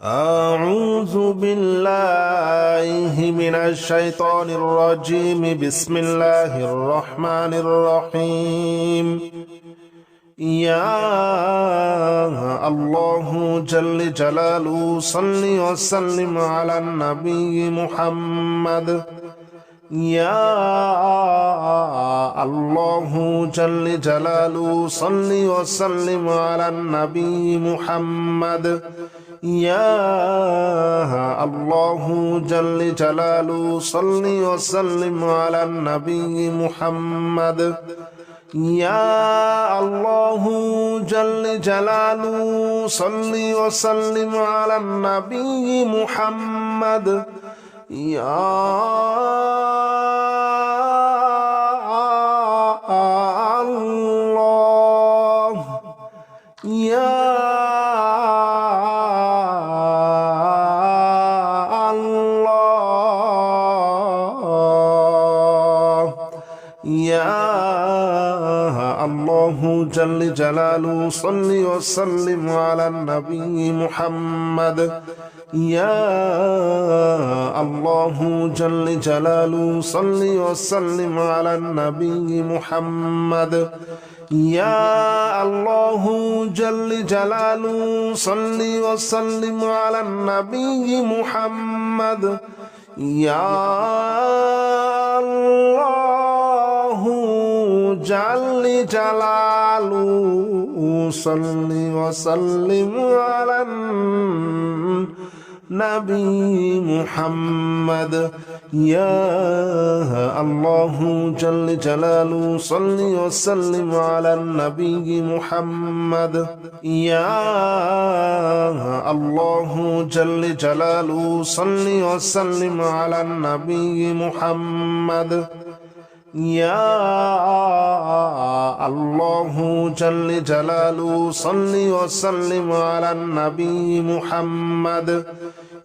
أعوذ بالله من الشيطان الرجيم. بسم الله الرحمن الرحيم. يا الله جل جلاله صل وسلم على النبي محمد. يا الله جل جلاله صل وسلم على النبي محمد. يا الله جل جلاله صل وسلم على النبي محمد. يا الله جل جلاله صل وسلم على النبي محمد. يا الله يا الله جل جلاله صل وسلم على النبي محمد. يا الله جل جلاله صل وسلم على النبي محمد. يا الله جل جلاله صل وسلم على النبي محمد. يا الله جل جلاله صل وسلم على النبي محمد. يا الله جل جلاله صل وسلم على النبي محمد. يا الله جل جلاله صل وسلم على النبي محمد. يا الله جل جلاله صل وسلم على النبي محمد.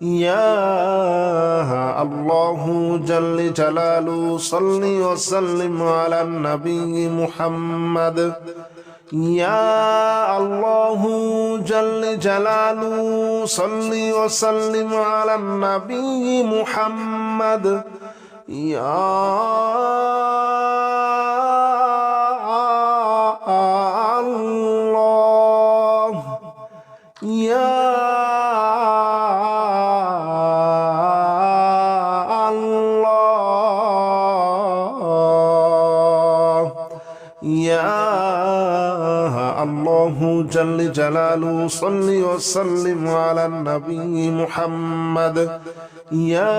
يا الله جل جلاله صل وسلم على النبي محمد. يا الله جل جلاله صل وسلم على النبي محمد. يا الله يا الله يا الله جل جلاله صل وسلم على النبي محمد. يا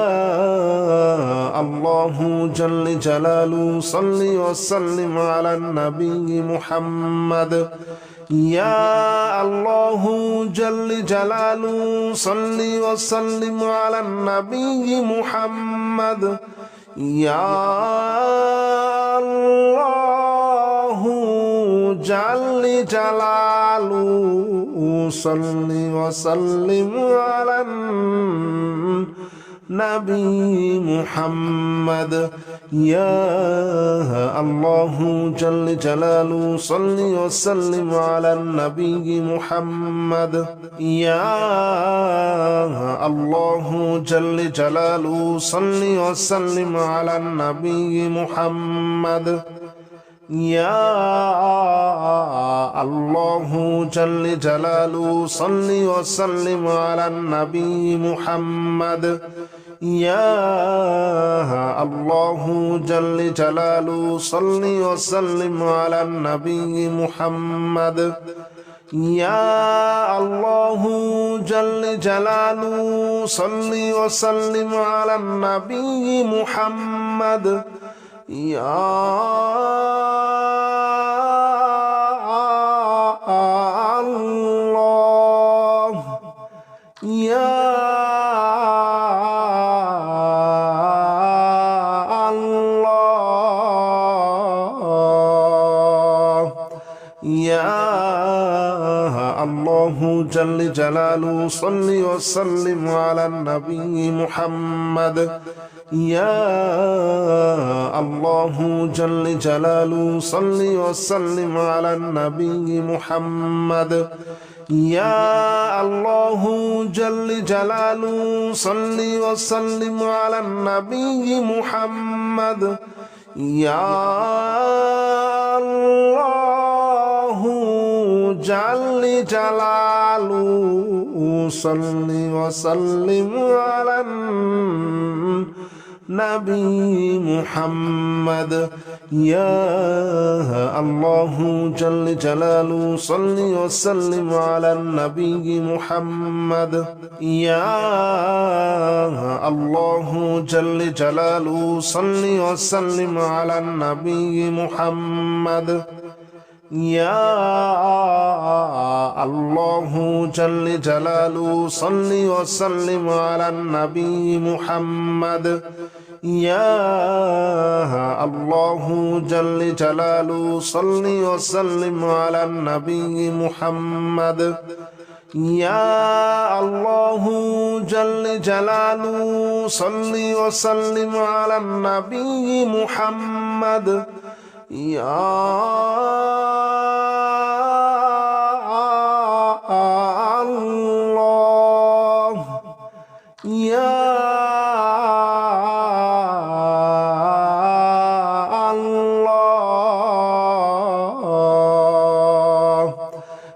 الله جل جلاله صل وسلم على النبي محمد. يا الله جل جلاله صل وسلم على النبي محمد. يا الله جل جلاله صل وسلم على النبي محمد. يا الله جل جلاله صل وسلم على النبي محمد. يا الله جل جلاله صل وسلم على النبي محمد. يا الله جل جلاله صل وسلم على النبي محمد. يا الله جل جلاله صل وسلم على النبي محمد. يا الله جل جلاله صل وسلم على النبي محمد. يا الله يا الله يا الله جل جلاله صل وسلم على النبي محمد. يا الله جل جلاله صل وسلم على النبي محمد. يا الله جل جلاله صل وسلم على النبي محمد يا الله جل جلاله صل وسلم على النبي محمد يا الله جل جلاله صل وسلم على النبي محمد يا الله جل جلاله صل وسلم على النبي محمد يا الله جل جلاله صل وسلم على النبي محمد يا الله جل جلاله صل وسلم على النبي محمد يا الله جل جلاله صل وسلم على النبي محمد يا الله يا الله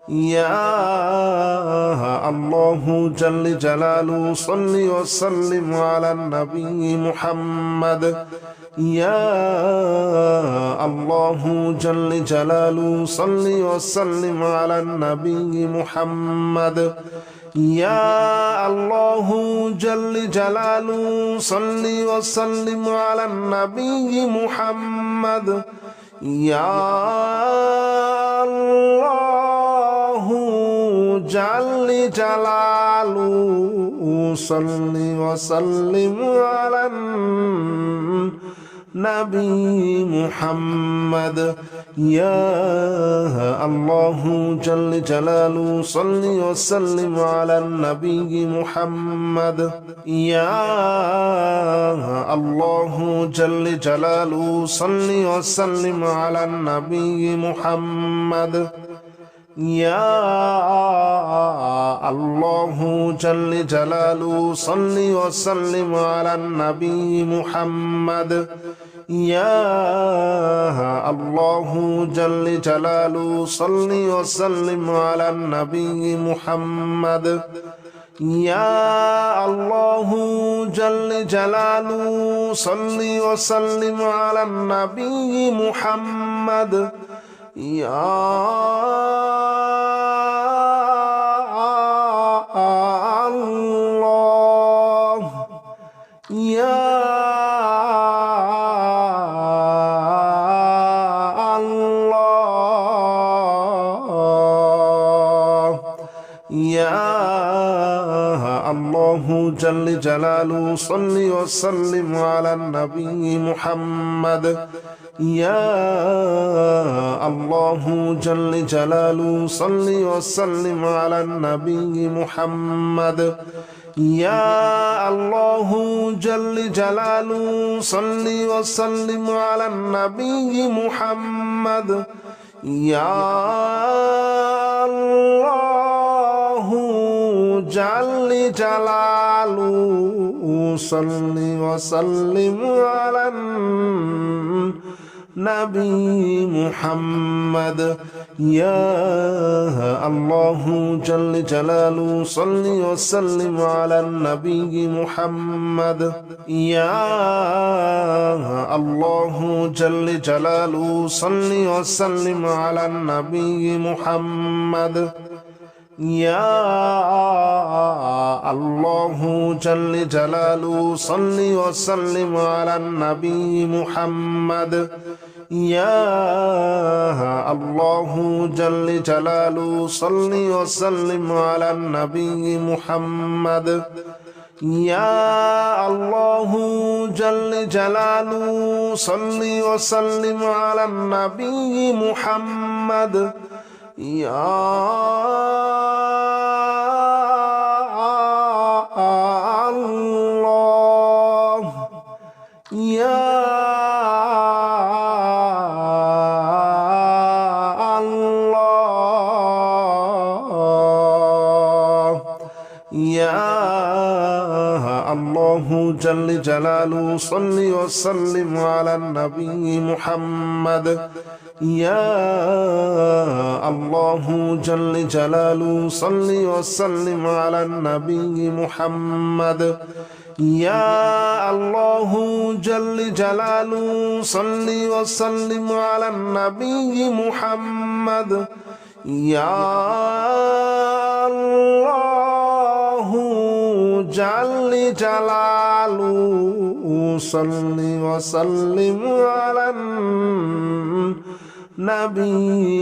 يا الله جل جلاله صل وسلم على النبي محمد يا الله جل جلاله صل وسلم على النبي محمد يا الله جل جلاله صل وسلم على النبي محمد يا الله جل جلاله صل وسلم على النبي محمد يا الله جل جلاله صل وسلم على النبي محمد يا الله جل جلاله صل وسلم على النبي محمد يا الله جل جلاله صل وسلم على النبي محمد يا الله جل جلاله صل وسلم على النبي محمد يا الله جل جلاله صل وسلم على النبي محمد يا الله يا الله يا الله جل جلاله صل وسلم على النبي محمد يا الله جل جلاله صل وسلم على النبي محمد يا الله جل جلاله صل وسلم على النبي محمد يا الله جل جلاله صل وسلم على النبي محمد يا الله جل جلاله صل وسلم على النبي محمد يا الله جل جلاله صل وسلم على النبي محمد يا الله جل جلاله صل وسلم على النبي محمد يا الله جل جلاله صل وسلم على النبي محمد يا الله جل جلاله صل وسلم على النبي محمد يا الله يا الله الله جل جلاله صل وسلم على النبي محمد يا الله جل جلاله صل وسلم على النبي محمد يا الله جل جلاله صل وسلم على النبي محمد يا الله جل جلاله صل وسلم على النبي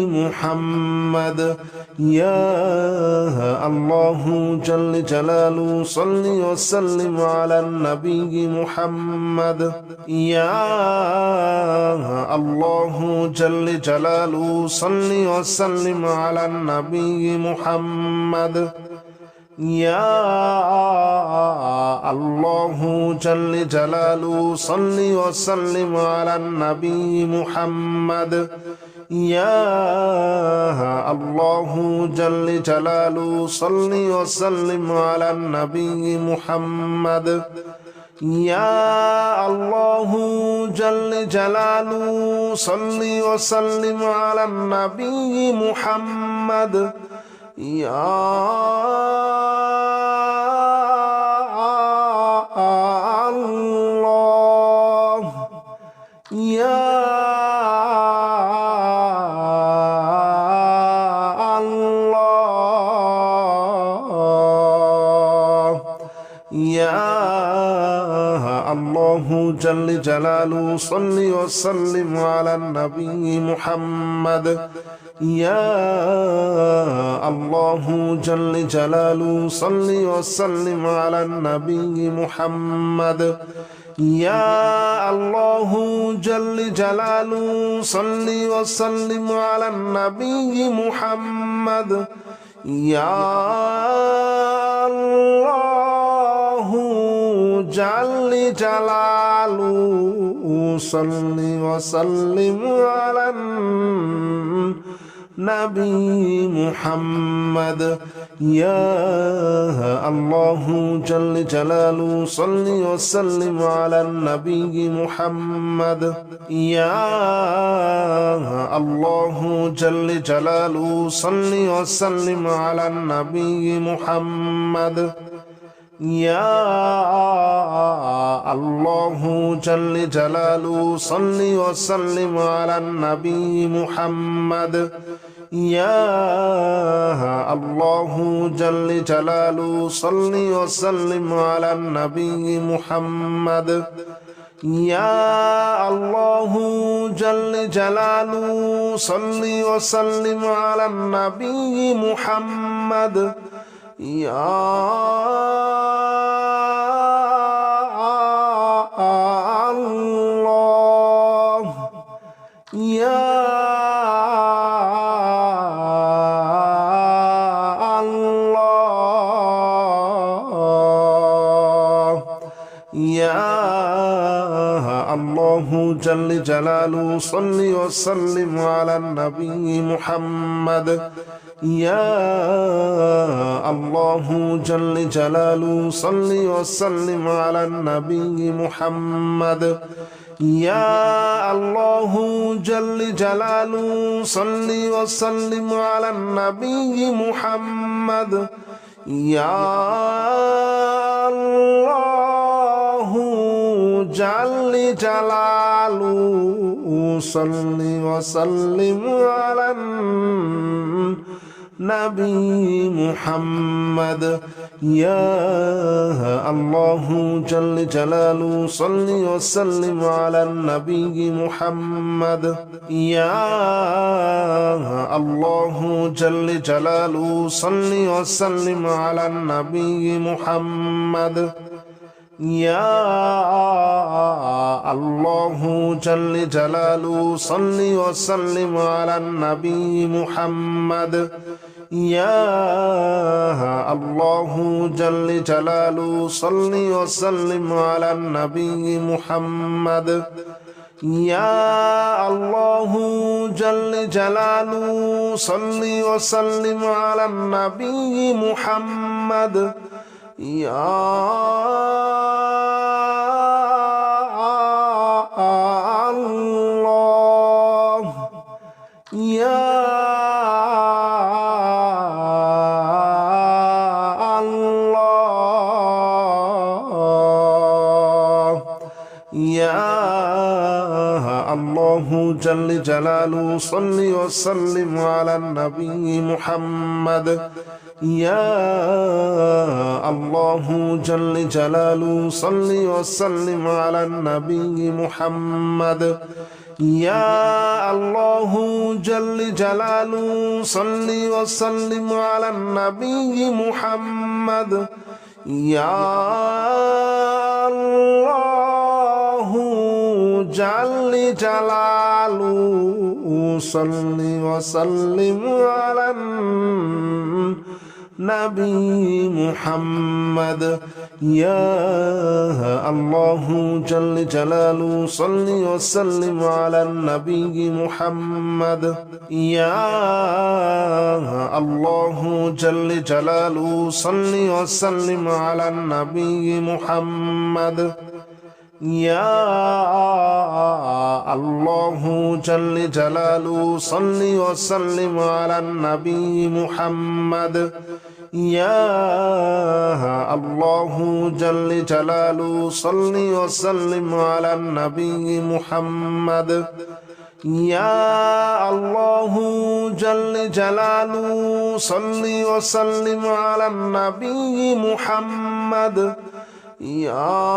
محمد يا الله جل جلاله صل وسلم على النبي محمد يا الله جل جلاله صل وسلم على النبي محمد يا الله جل جلاله صل وسلم على النبي محمد يا الله جل جلاله صل وسلم على النبي محمد يا الله جل جلاله صل وسلم على النبي محمد يا الله يا الله جل جلاله صل وسلم على النبي محمد يا الله جل جلاله صل وسلم على النبي محمد يا الله جل جلاله صل وسلم على النبي محمد يا الله جل جلاله صل وسلم على النبي محمد يا الله جل جلاله صل وسلم على النبي محمد يا الله جل جلاله صل وسلم على النبي محمد يا الله جل جلاله صل وسلم على النبي محمد يا الله جل جلاله صل وسلم على النبي محمد يا الله جل جلاله صل وسلم على النبي محمد يا الله يا الله يا الله جل جلاله صل وسلم على النبي محمد يا الله جل جلاله صل وسلم على النبي محمد يا الله جل جلاله صل وسلم على النبي محمد يا الله جل جلاله صل وسلم على النبي محمد يا الله جل جلاله صل وسلم على النبي محمد يا الله جل جلاله صل وسلم على النبي محمد يا الله جل جلاله صل وسلم على النبي محمد يا الله جل جلاله صل وسلم على النبي محمد يا الله جل جلاله صل وسلم على النبي محمد يا الله يا الله جل جلاله صل وسلم على النبي محمد يا الله جل جلاله صل وسلم على النبي محمد يا الله جل جلاله صل وسلم على النبي محمد يا الله جل جلاله صل وسلم على النبي محمد يا الله جل جلاله صل وسلم على النبي محمد يا الله جل جلاله صل وسلم على النبي محمد يا الله جل جلاله صل وسلم على النبي محمد يا الله جل جلاله صل وسلم على النبي محمد يا الله جل جلاله صل وسلم على النبي محمد يا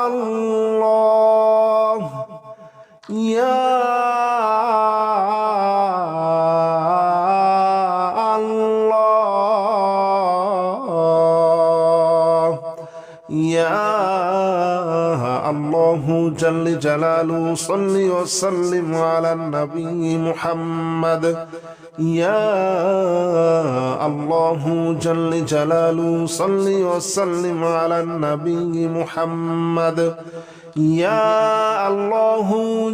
الله يا الله يا الله جل جلاله صل وسلم على النبي محمد يا الله جل جلاله صل وسلم على النبي محمد يا الله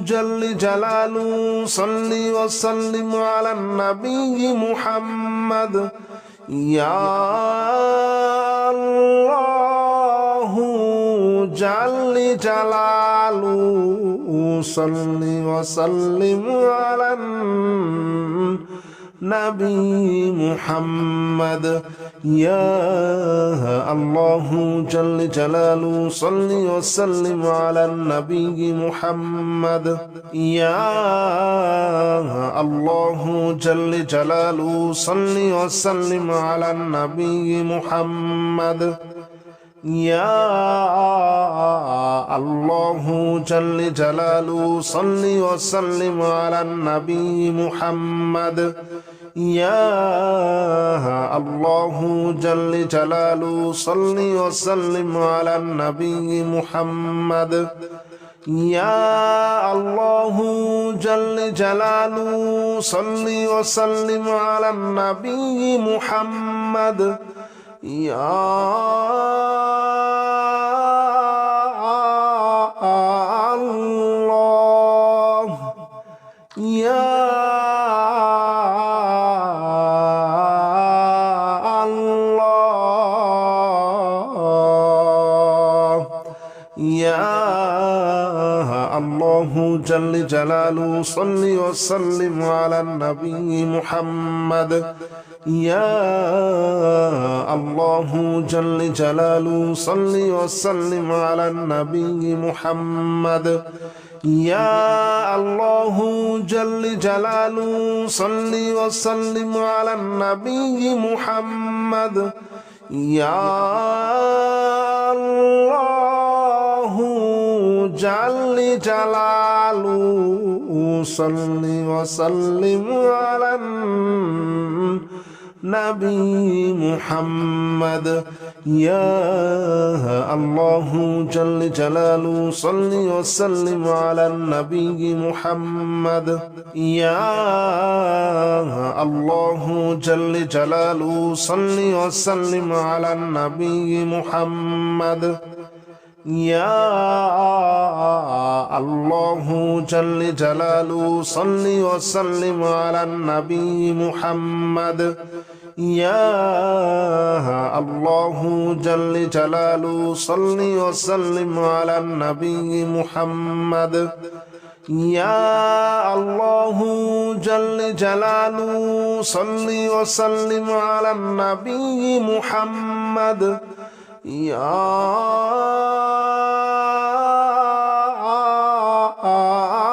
جل جلاله صل وسلم على النبي محمد يا الله جل جلاله صل وسلم على النبي محمد يا الله جل جلاله صل وسلم على النبي محمد يا الله جل جلاله صل وسلم على النبي محمد يا الله جل جلاله صل وسلم على النبي محمد يا الله جل جلاله صل وسلم على النبي محمد يا الله جل جلاله صل وسلم على النبي محمد يا الله يا الله يا الله جل جلاله صل وسلم على النبي محمد يا الله جل جلاله صل وسلم على النبي محمد يا الله جل جلاله صل وسلم على النبي محمد يا الله جل جلاله صل وسلم على النبي محمد يا الله جل جلاله صل وسلم على النبي محمد يا الله جل جلاله صل وسلم على النبي محمد يا الله جل جلاله صل وسلم على النبي محمد يا الله جل جلاله صل وسلم على النبي محمد يا الله جل جلاله صل وسلم على النبي محمد يا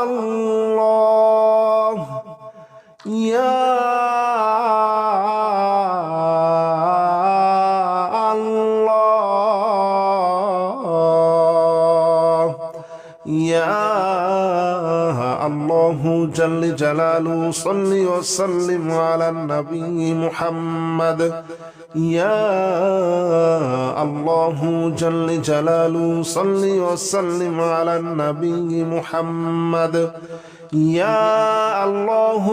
الله يا الله يا الله جل جلاله صل وسلم على النبي محمد يا الله جل جلاله صل وسلم على النبي محمد يا الله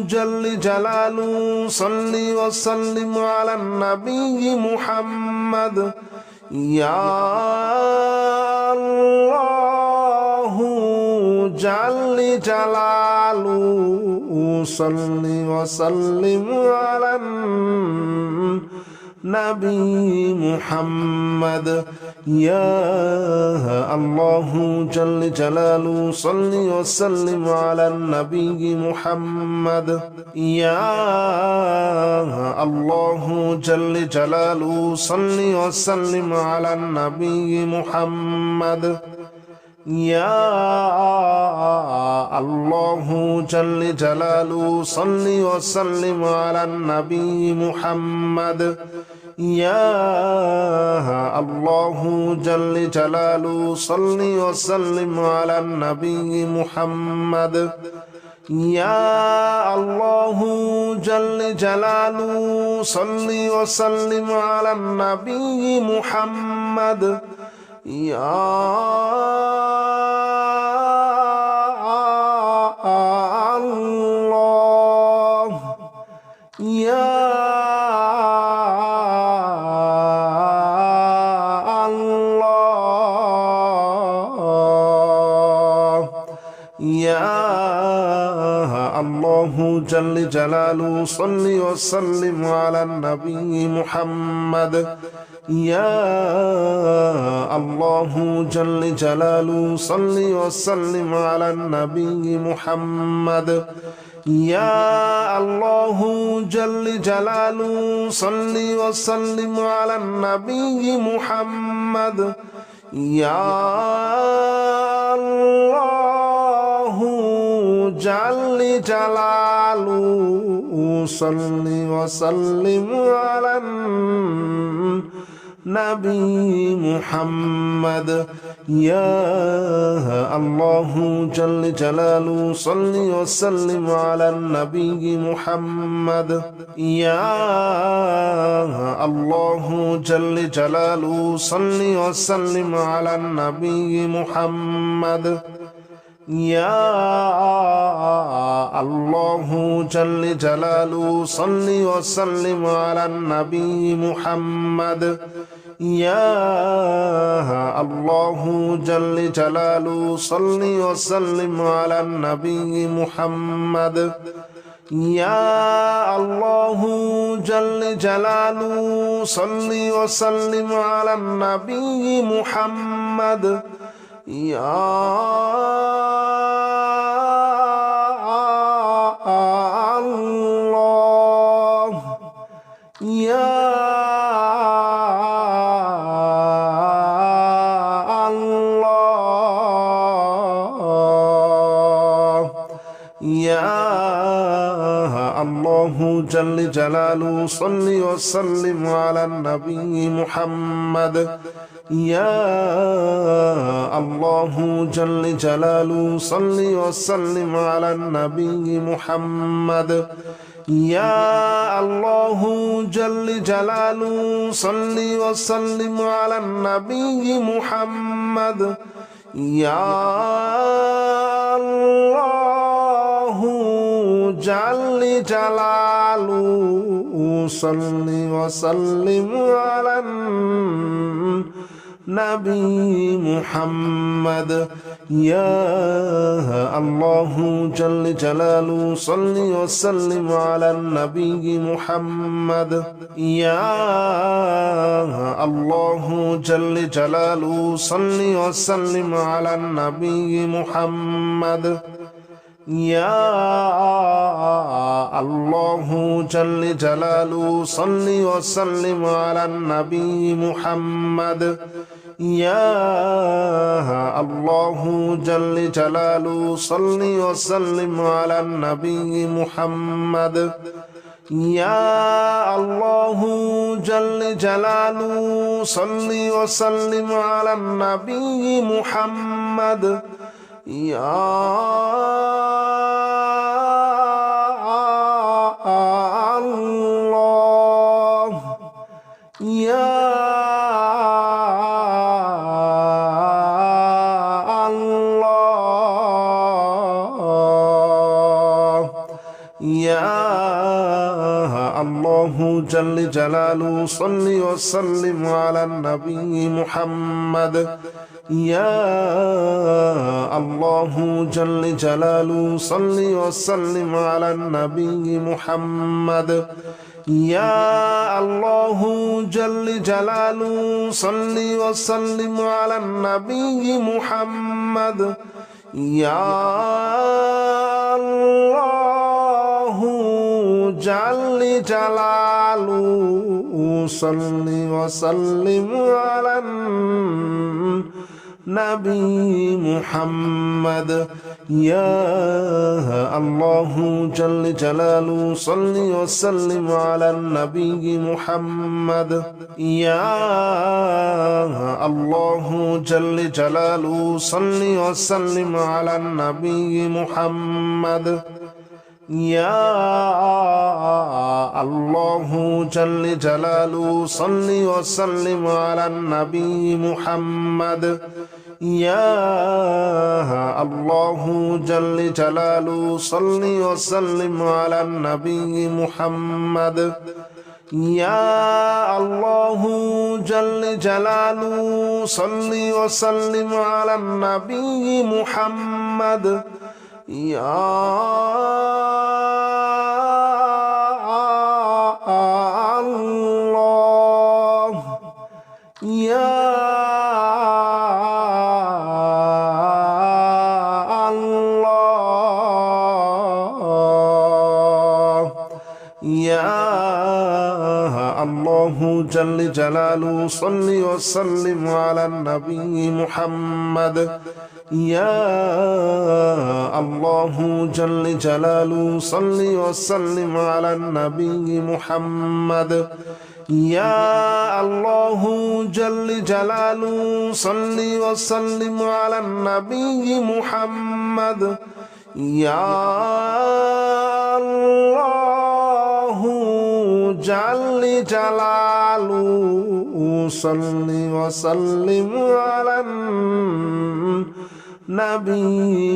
جل جلاله صل وسلم على النبي محمد يا الله جل جلاله صل وسلم على النبي محمد يا الله جل جلاله صل وسلم على النبي محمد يا الله جل جلاله صل وسلم على النبي محمد يا الله جل جلاله صل وسلم على النبي محمد يا الله جل جلاله صل وسلم على النبي محمد يا الله جل جلاله صل وسلم على النبي محمد يا الله يا الله يا الله جل جلاله صل وسلم على النبي محمد يا الله جل جلاله صل وسلم على النبي محمد يا الله جل جلاله صل وسلم على النبي محمد يا الله جل جلاله صل وسلم على النبي محمد يا الله جل جلاله صل وسلم على النبي محمد يا الله جل جلاله صل وسلم على النبي محمد يا الله جل جلاله صل وسلم على النبي محمد يا الله جل جلاله صل وسلم على النبي محمد يا الله جل جلاله صل وسلم على النبي محمد يا الله يا الله يا الله جل جلاله صل وسلم على النبي محمد يا الله جل جلاله صل وسلم على النبي محمد يا الله جل جلاله صل وسلم على النبي محمد يا الله جل جلاله صل وسلم على نبي محمد يا الله جل جلاله صل وسلم على النبي محمد يا الله جل جلاله صل وسلم على النبي محمد يا الله جل جلاله صل وسلم على النبي محمد يا الله جل جلاله صل وسلم على النبي محمد يا الله جل جلاله صل وسلم على النبي محمد يا الله يا الله يا الله جل جلاله صل وسلم على النبي محمد يا الله جل جلاله صل وسلم على النبي محمد يا الله جل جلاله صل وسلم على النبي محمد يا الله جل جلاله صل وسلم على النبي محمد يا الله جل جلاله صل وسلم على النبي محمد يا الله جل جلاله صل وسلم على النبي محمد يا الله جل جلاله صل وسلم على النبي محمد يا الله جل جلاله صل وسلم على النبي محمد يا الله جل جلاله صل وسلم على النبي محمد يا الله يا الله يا الله جل جلاله صل وسلم على النبي محمد يا الله جل جلاله صل وسلم على النبي محمد يا الله جل جلاله صل وسلم على النبي محمد يا الله جل جلاله صل وسلم على النبي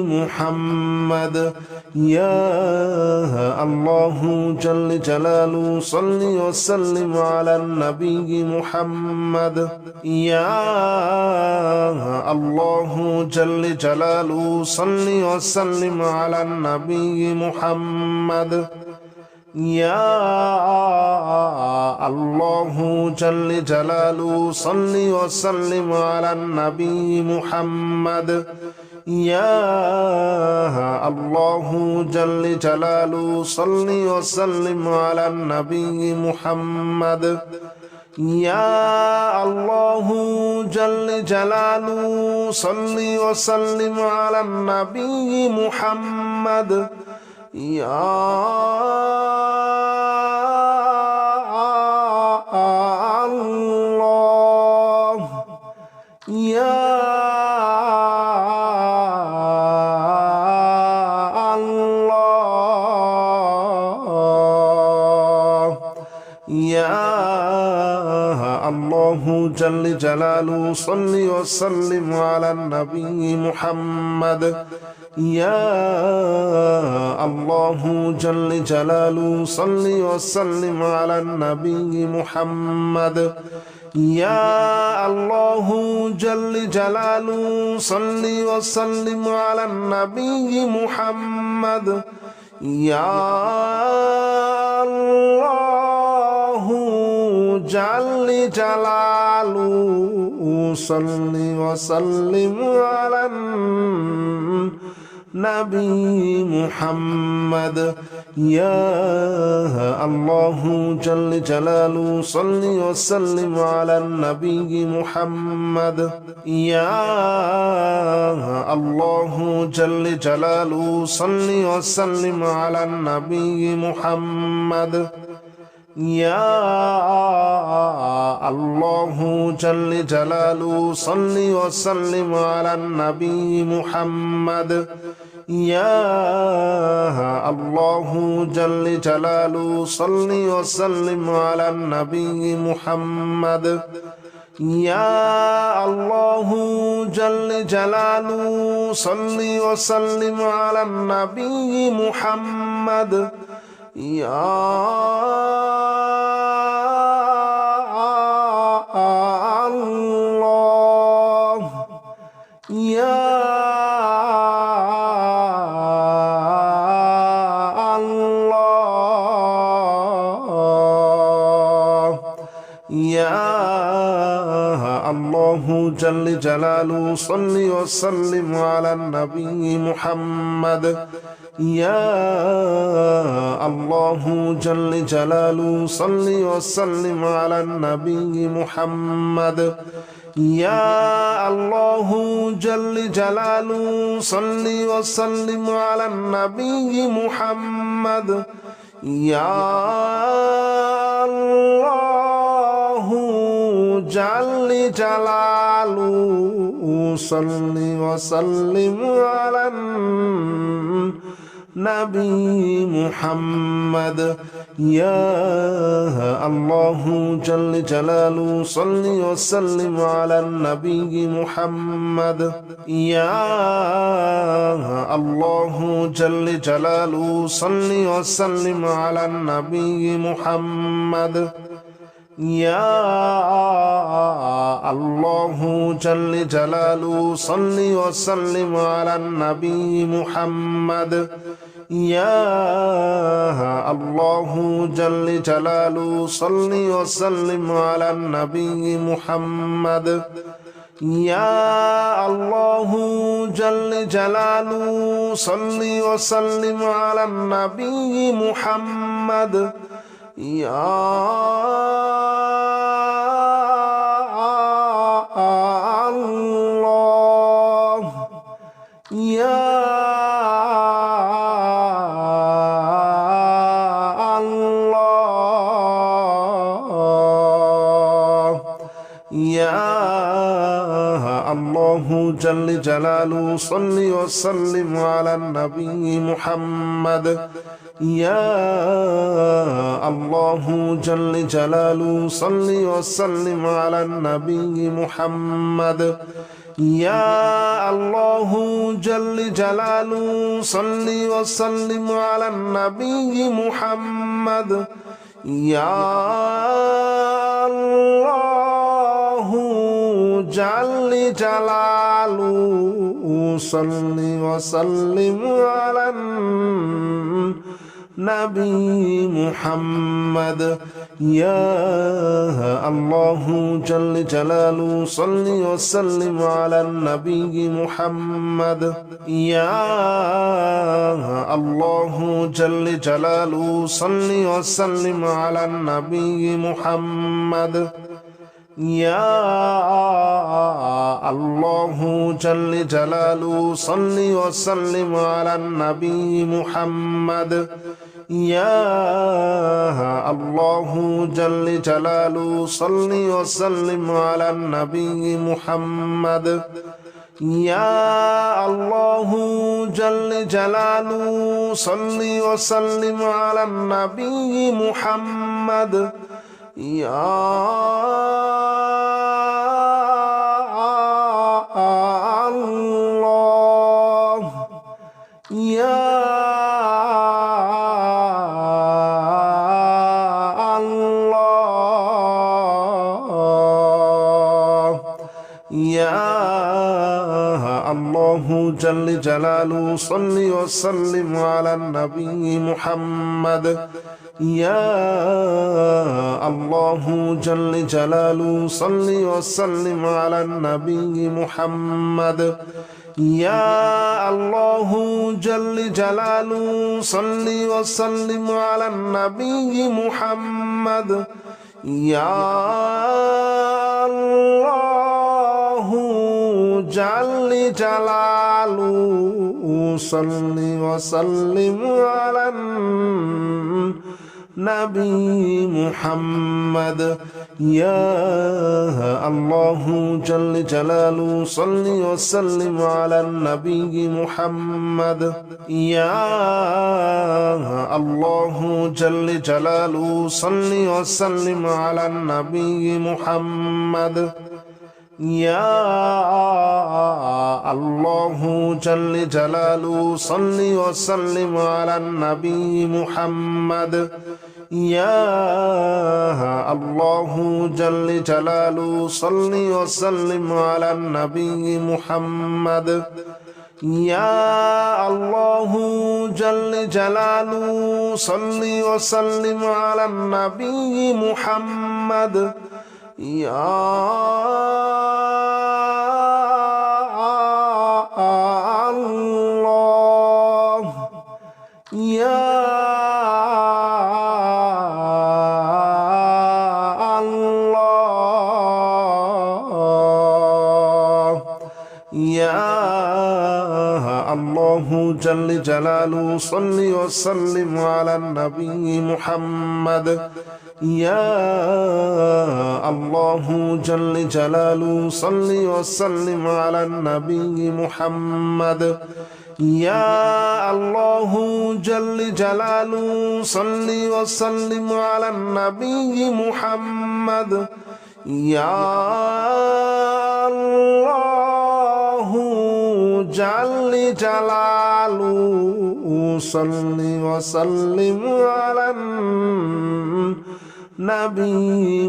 محمد يا الله جل جلاله صل وسلم على النبي محمد يا الله جل جلاله صل وسلم على النبي محمد يا الله جل جلاله صل وسلم على النبي محمد يا الله جل جلاله صل وسلم على النبي محمد يا الله جل جلاله صل وسلم على النبي محمد يا الله يا الله يا الله جل جلاله صل وسلم على النبي محمد يا الله جل جلاله صل وسلم على النبي محمد يا الله جل جلاله صل وسلم على النبي محمد يا الله جل جلاله صل وسلم على النبي محمد يا الله جل جلاله صل وسلم على النبي محمد يا الله جل جلاله صل وسلم على النبي محمد يا الله جل جلاله صل وسلم على النبي محمد يا الله جل جلاله صل وسلم على النبي محمد يا الله جل جلاله صل وسلم على النبي محمد يا الله يا الله يا الله جل جلاله صل وسلم على النبي محمد يا الله جل جلاله صل وسلم على النبي محمد يا الله جل جلاله صل وسلم على النبي محمد يا الله جل جلاله صل وسلم على النبي محمد يا الله جل جلاله صل وسلم على النبي محمد يا الله جل جلاله صل وسلم على النبي محمد يا الله جل جلاله صل وسلم على النبي محمد يا الله جل جلاله صل وسلم على النبي محمد يا الله جل جلاله صل وسلم على النبي محمد يا الله يا الله يا الله جل جلاله صل وسلم على النبي محمد يا الله جل جلاله صل وسلم على النبي محمد يا الله جل جلاله صل وسلم على النبي محمد يا الله جل جلاله صل وسلم على النبي محمد يا الله جل جلاله صل وسلم على النبي محمد يا الله جل جلاله صل وسلم على النبي محمد يا الله جل جلاله صل وسلم على النبي محمد يا الله جل جلاله صل وسلم على النبي محمد يا الله جل جلاله صل وسلم على النبي محمد يا الله يا الله الله جل جلاله صل وسلم على النبي محمد يا الله جل جلاله صل وسلم على النبي محمد يا الله جل جلاله صل وسلم على النبي محمد يا الله جل جلاله صل وسلم على النبي محمد يا الله جل جلاله صل وسلم على النبي محمد يا الله جل جلاله صل وسلم على النبي محمد يا الله جل جلاله صل وسلم على النبي محمد يا الله جل جلاله صل وسلم على النبي محمد يا الله جل جلاله صل وسلم على النبي محمد يا الله يا الله يا الله جل جلاله صل وسلم على النبي محمد يا الله جل جلاله صل وسلم على النبي محمد يا الله جل جلاله صل وسلم على النبي محمد يا الله جل جلاله صل وسلم على النبي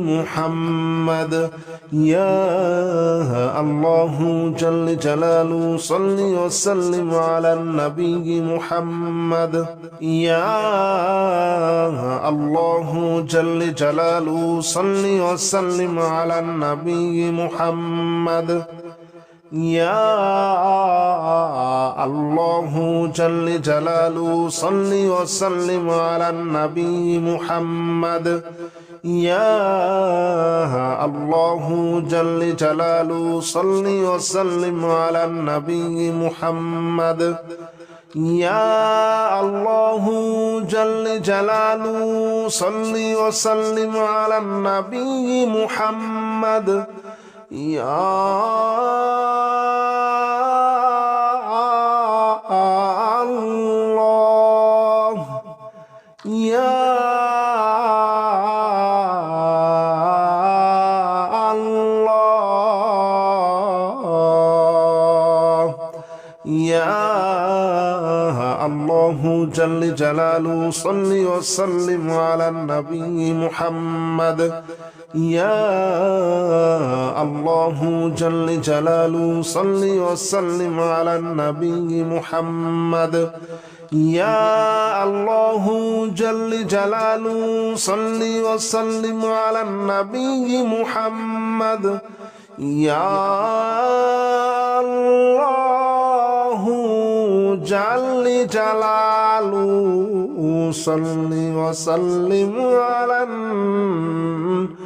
محمد يا الله جل جلاله صل وسلم على النبي محمد يا الله جل جلاله صل وسلم على النبي محمد يا الله جل جلاله صل وسلم على النبي محمد يا الله جل جلاله صل وسلم على النبي محمد يا الله جل جلاله صل وسلم على النبي محمد يا الله يا الله يا الله جل جلاله صل وسلم على النبي محمد يا الله جل جلاله صل وسلم على النبي محمد يا الله جل جلاله صل وسلم على النبي محمد يا الله جل جلاله صل وسلم على النبي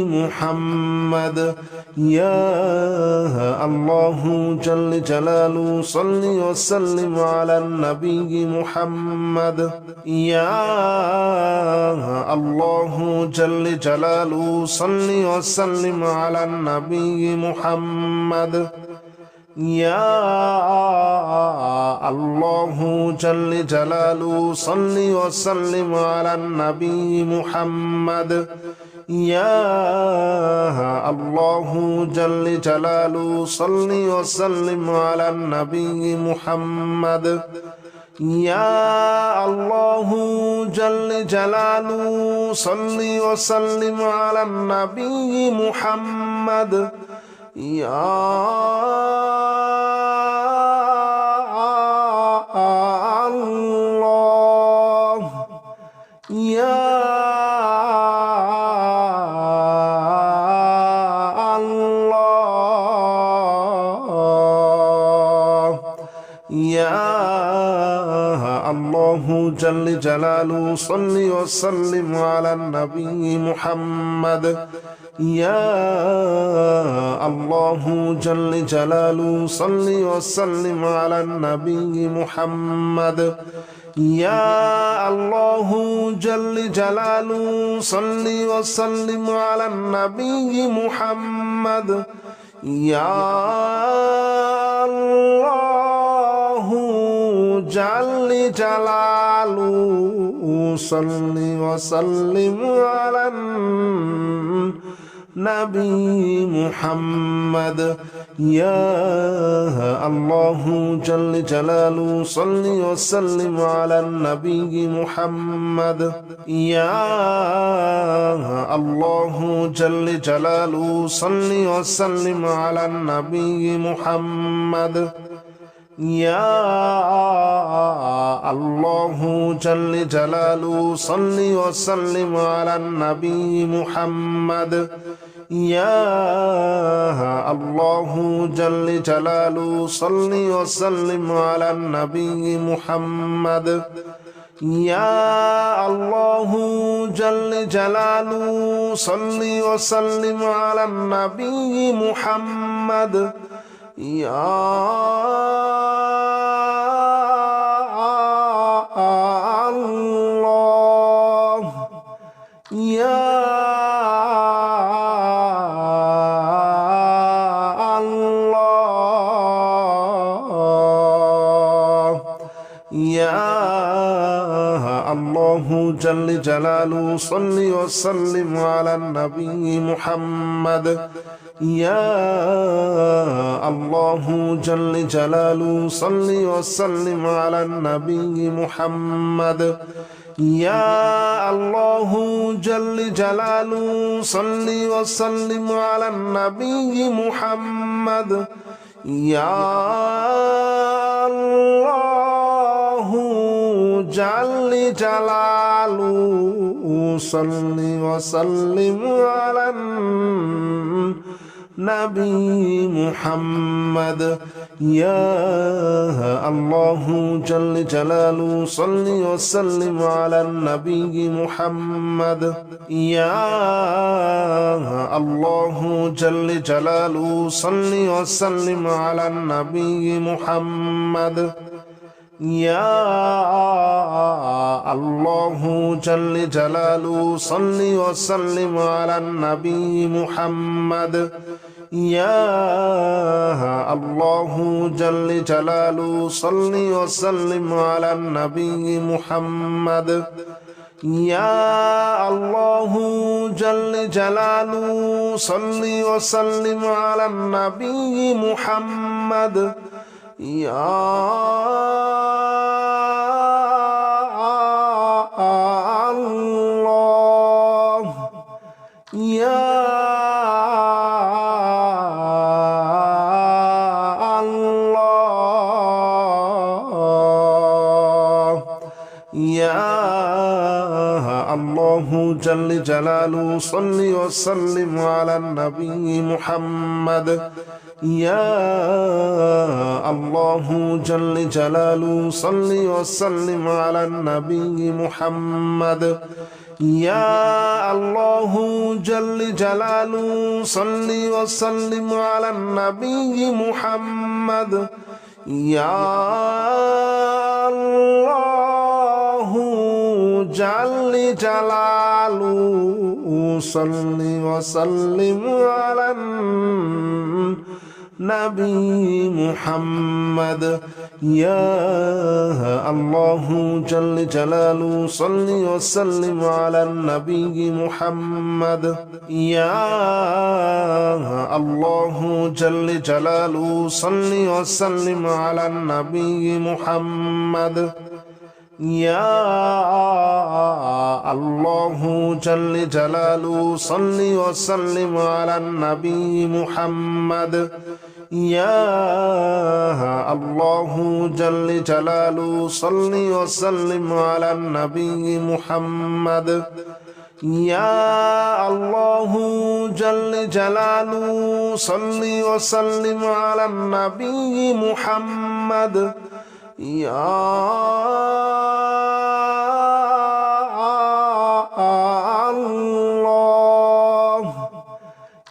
محمد يا الله جل جلاله صل وسلم على النبي محمد يا الله جل جلاله صل وسلم على النبي محمد يا الله جل جلاله صل وسلم على النبي محمد يا الله جل جلاله صل وسلم على النبي محمد يا الله جل جلاله صل وسلم على النبي محمد ইয়া আল্লাহ ইয়া جل جلاله صل وسلم على النبي محمد يا الله جل جلاله صل وسلم على النبي محمد يا الله جل جلاله صل وسلم على النبي محمد يا الله جل جلاله صل وسلم على النبي محمد يا الله جل جلاله صل وسلم على النبي محمد يا الله جل جلاله صل وسلم على النبي محمد يا الله جل جلاله صل وسلم على النبي محمد يا الله جل جلاله صل وسلم على النبي محمد يا الله جل جلاله صل وسلم على النبي محمد يا الله يا الله يا الله جل جلاله صل وسلم على النبي محمد يا الله جل جلاله صل وسلم على النبي محمد يا الله جل جلاله صل وسلم على النبي محمد يا الله جل جلاله صل وسلم على النبي محمد يا الله جل جلاله صل وسلم على النبي محمد يا الله جل جلاله صل وسلم على النبي محمد يا الله جل جلاله صل وسلم على النبي محمد يا الله جل جلاله صل وسلم على النبي محمد يا الله جل جلاله صل وسلم على النبي محمد يا الله يا الله يا الله جل جلاله صل وسلم على النبي محمد يا الله جل جلاله صل وسلم على النبي محمد يا الله جل جلاله صل وسلم على النبي محمد يا الله جل جلاله صل وسلم على النبي محمد يا الله جل جلاله صل وسلم على النبي محمد يا الله جل جلاله صل وسلم على النبي محمد يا الله جل جلاله صل وسلم على النبي محمد يا الله جل جلاله صل وسلم على النبي محمد يا الله جل جلاله صل وسلم على النبي محمد يا الله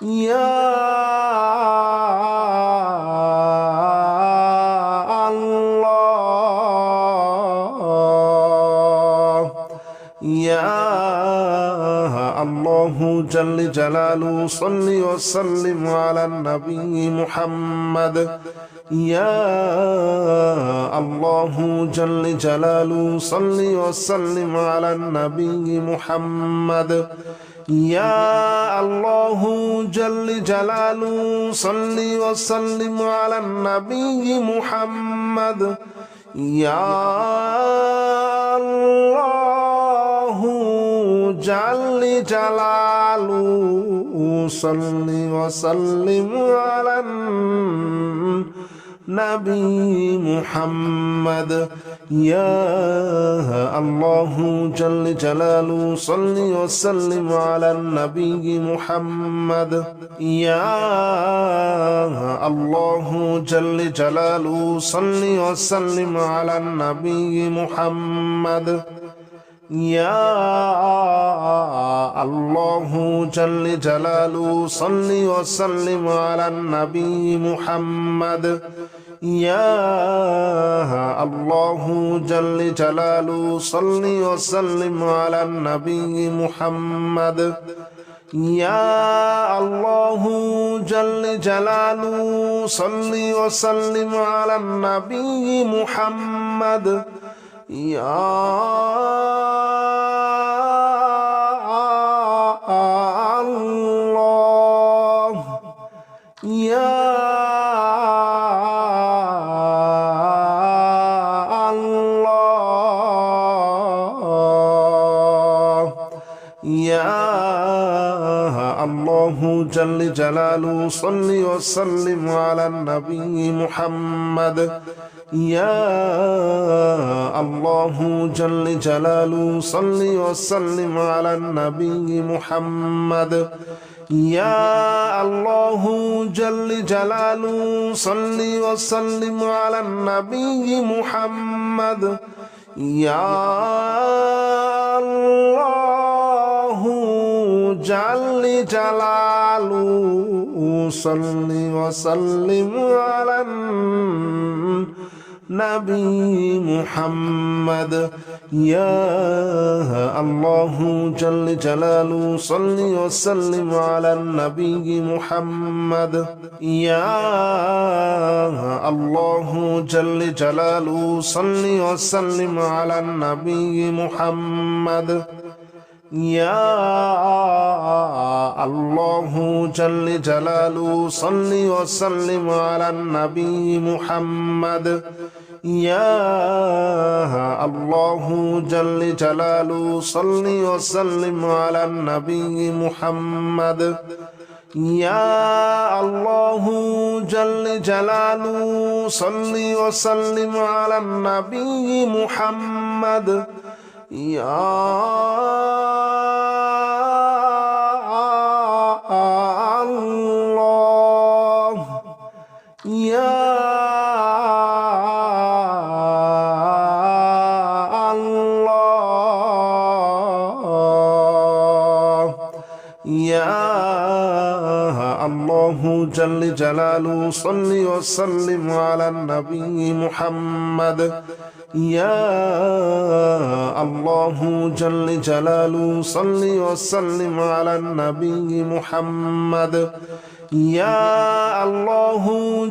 يا الله يا الله جل جلاله صل وسلم على النبي محمد يا الله جل جلاله صل وسلم على النبي محمد يا الله جل جلاله صل وسلم على النبي محمد يا الله جل جلاله صل وسلم على النبي محمد يا الله جل جلاله صل وسلم على النبي محمد يا الله جل جلاله صل وسلم على النبي محمد يا الله جل جلاله صل وسلم على النبي محمد يا الله جل جلاله صل وسلم على النبي محمد يا الله جل جلاله صل وسلم على النبي محمد يا الله يا الله يا الله جل جلاله صل وسلم على النبي محمد يا الله جل جلاله صل وسلم على النبي محمد يا الله جل جلاله صل وسلم على النبي محمد يا الله جل جلاله صل وسلم على النبي محمد يا الله جل جلاله صل وسلم على النبي محمد يا الله جل جلاله صل وسلم على النبي محمد يا الله جل جلاله صل وسلم على النبي محمد يا الله جل جلاله صل وسلم على النبي محمد يا الله جل جلاله صل وسلم على النبي محمد يا الله يا الله يا الله جل جلاله صل وسلم على النبي محمد يا الله جل جلاله صل وسلم على النبي محمد يا الله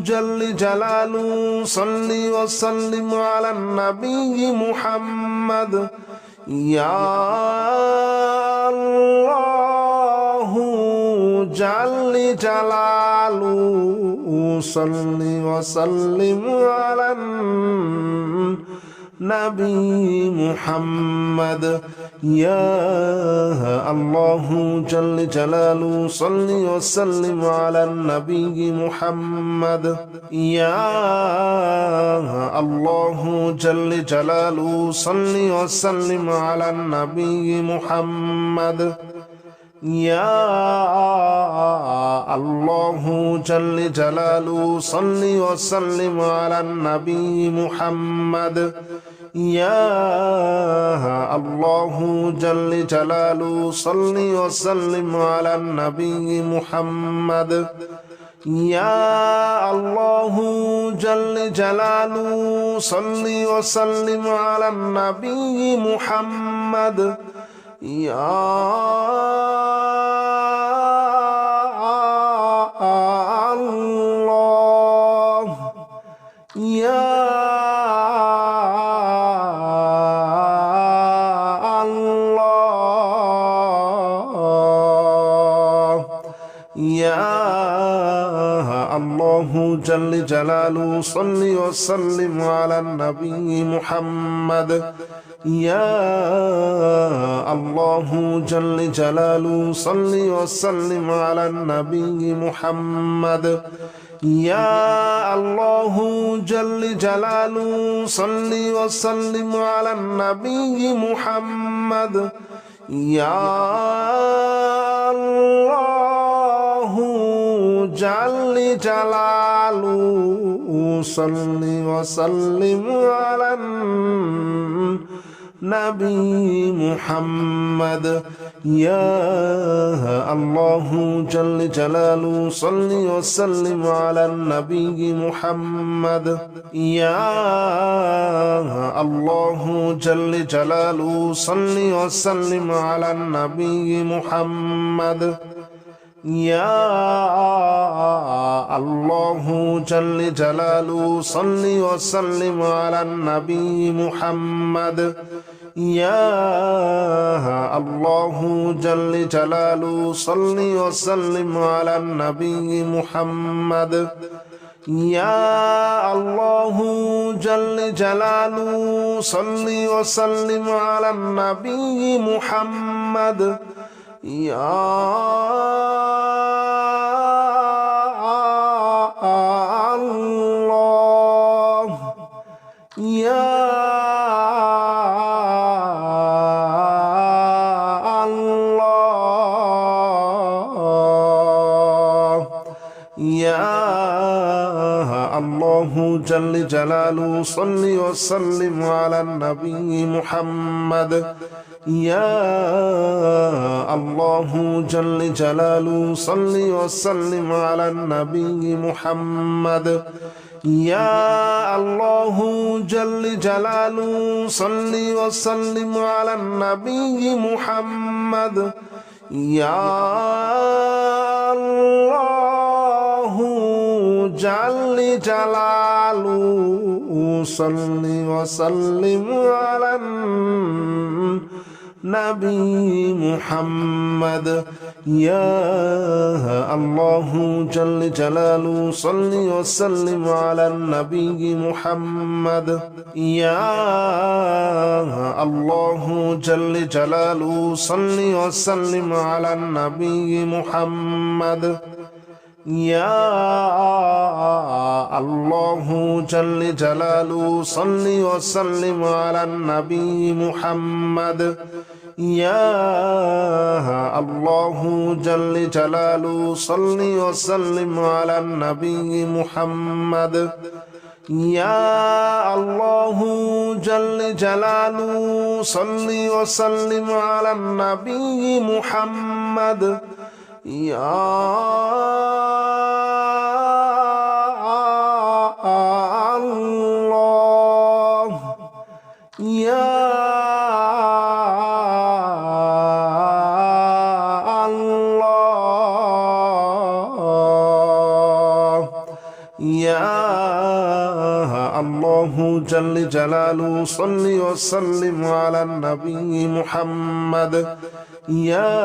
جل جلاله صل وسلم على النبي محمد يا الله جل جلاله صل وسلم على نبي محمد يا الله جل جلاله صل وسلم على النبي محمد يا الله جل جلاله صل وسلم على النبي محمد يا الله جل جلاله صل وسلم على النبي محمد يا الله جل جلاله صل وسلم على النبي محمد يا الله جل جلاله صل وسلم على النبي محمد يا الله يا الله يا الله جل جلاله صل وسلم على النبي محمد يا الله جل جلاله صل وسلم على النبي محمد يا الله جل جلاله صل وسلم على النبي محمد يا الله جل جلاله صل وسلم على النبي محمد يا الله جل جلاله صل وسلم على النبي محمد يا الله جل جلاله صل وسلم على النبي محمد يا الله جل جلاله صل وسلم على النبي محمد يا الله جل جلاله صل وسلم على النبي محمد يا الله جل جلاله صل وسلم على النبي محمد يا الله يا الله يا الله جل جلاله صل وسلم على النبي محمد يا الله جل جلاله صل وسلم على النبي محمد يا الله جل جلاله صل وسلم على النبي محمد يا الله جل جلاله صل وسلم على النبي محمد يا الله جل جلاله صل وسلم على النبي محمد يا الله جل جلاله صل وسلم على النبي محمد يا الله جل جلاله صل وسلم على النبي محمد يا الله جل جلاله صل وسلم على النبي محمد يا الله جل جلاله صل وسلم على النبي محمد يا الله يا الله يا الله جل جلاله صل وسلم على النبي محمد يا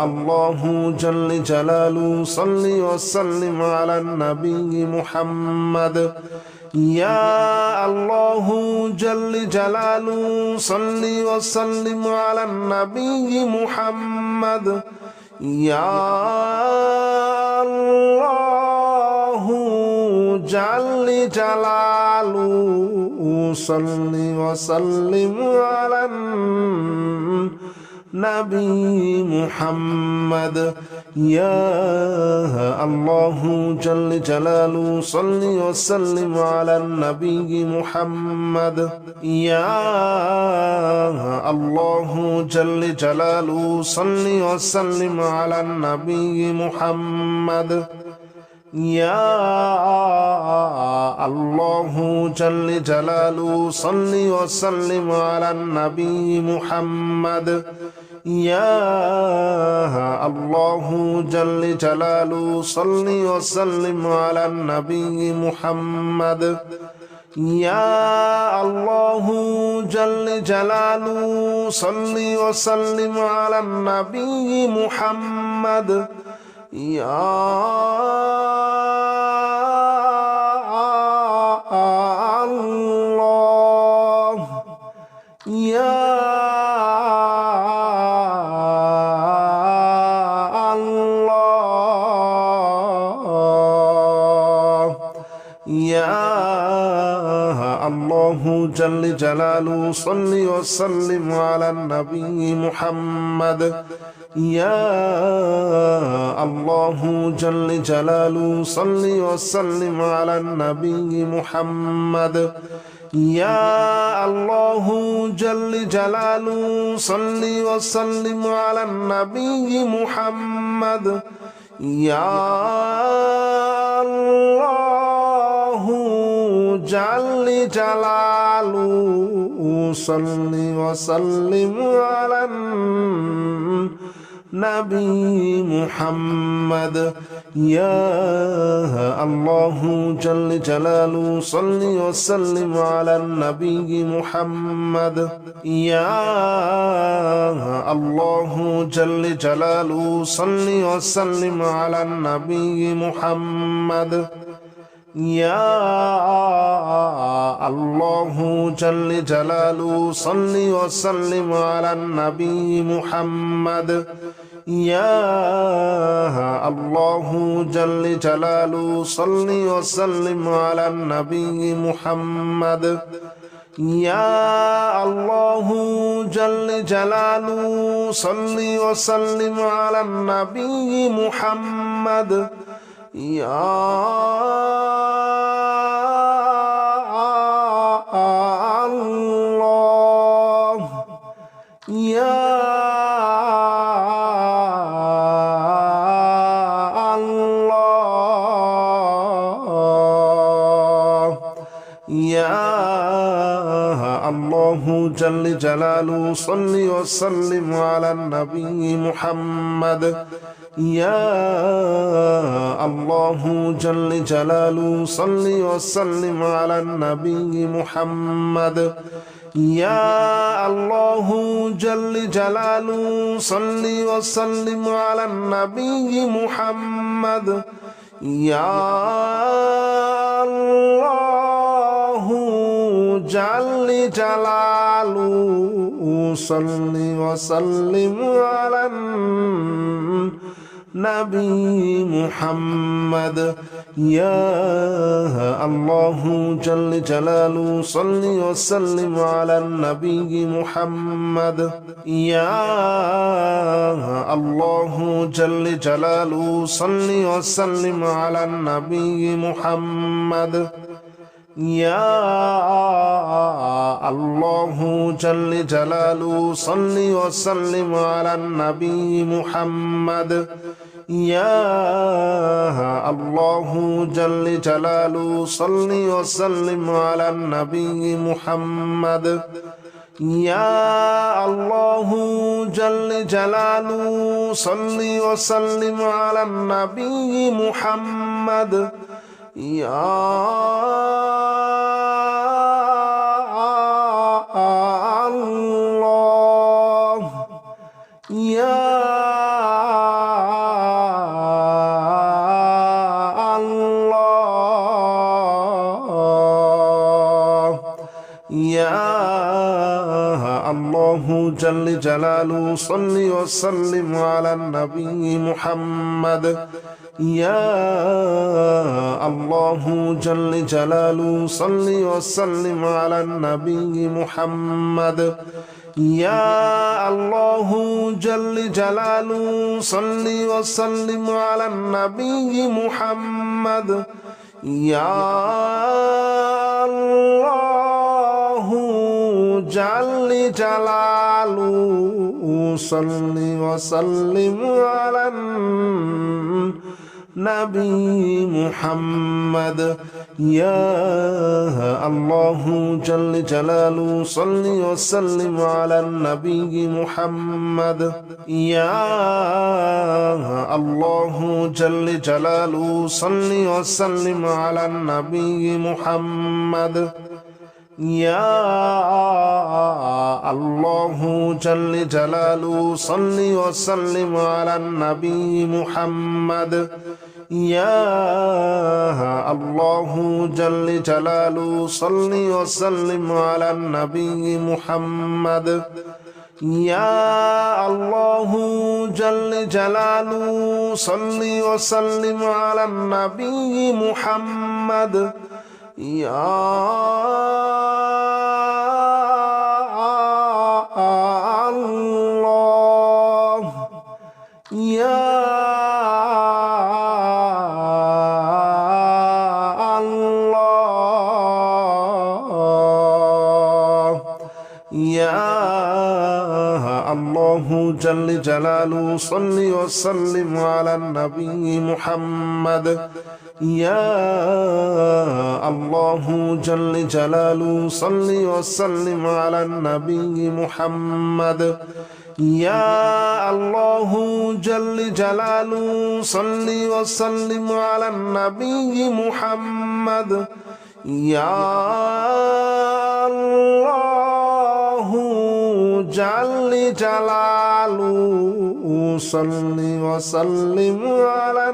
الله جل جلاله صل وسلم على النبي محمد يا الله جل جلاله صل وسلم على النبي محمد يا الله جل جلاله صل وسلم على النبي محمد يا الله جل جلاله صل وسلم على النبي محمد يا الله جل جلاله صل وسلم على النبي محمد يا الله جل جلاله صل وسلم على النبي محمد يا الله جل جلاله صل وسلم على النبي محمد يا الله جل جلاله صل وسلم على النبي محمد يا الله يا الله يا الله جل جلاله صل وسلم على النبي محمد يا الله جل جلاله صل وسلم على النبي محمد يا الله جل جلاله صل وسلم على النبي محمد يا الله جل جلاله صل وسلم على النبي محمد يا الله جل جلاله صل وسلم على النبي محمد يا الله جل جلاله صل وسلم على النبي محمد يا الله جل جلاله صل وسلم على النبي محمد يا الله جل جلاله صل وسلم على النبي محمد يا الله جل جلاله صل وسلم على النبي محمد يا الله يا الله يا الله جل جلاله صل وسلم على النبي محمد يا الله جل جلاله صل وسلم على النبي محمد يا الله جل جلاله صل وسلم على النبي محمد يا الله جل جلاله صل وسلم على النبي محمد يا الله جل جلاله صل وسلم على النبي محمد يا الله جل جلاله صل وسلم على النبي محمد يا الله جل جلاله صل وسلم على النبي محمد يا الله جل جلاله صل وسلم على النبي محمد يا الله جل جلاله صل وسلم على النبي محمد يا الله يا الله جل جلاله صل وسلم على النبي محمد يا الله جل جلاله صل وسلم على النبي محمد يا الله جل جلاله صل وسلم على النبي محمد يا الله جل جلاله صل وسلم على النبي محمد يا الله جل جلاله صل وسلم على النبي محمد يا الله جل جلاله صل وسلم على النبي محمد يا الله جل جلاله صل وسلم على النبي محمد يا الله جل جلاله صل وسلم على النبي محمد يا الله جل جلاله صل وسلم على النبي محمد يا الله يا الله يا الله جل جلاله صل وسلم على النبي محمد يا الله جل جلاله صل وسلم على النبي محمد يا الله جل جلاله صل وسلم على النبي محمد يا الله جل جلاله صل وسلم على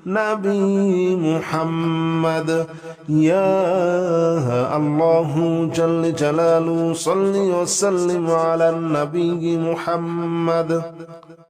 النبي محمد يا الله جل جلاله صل وسلم على النبي محمد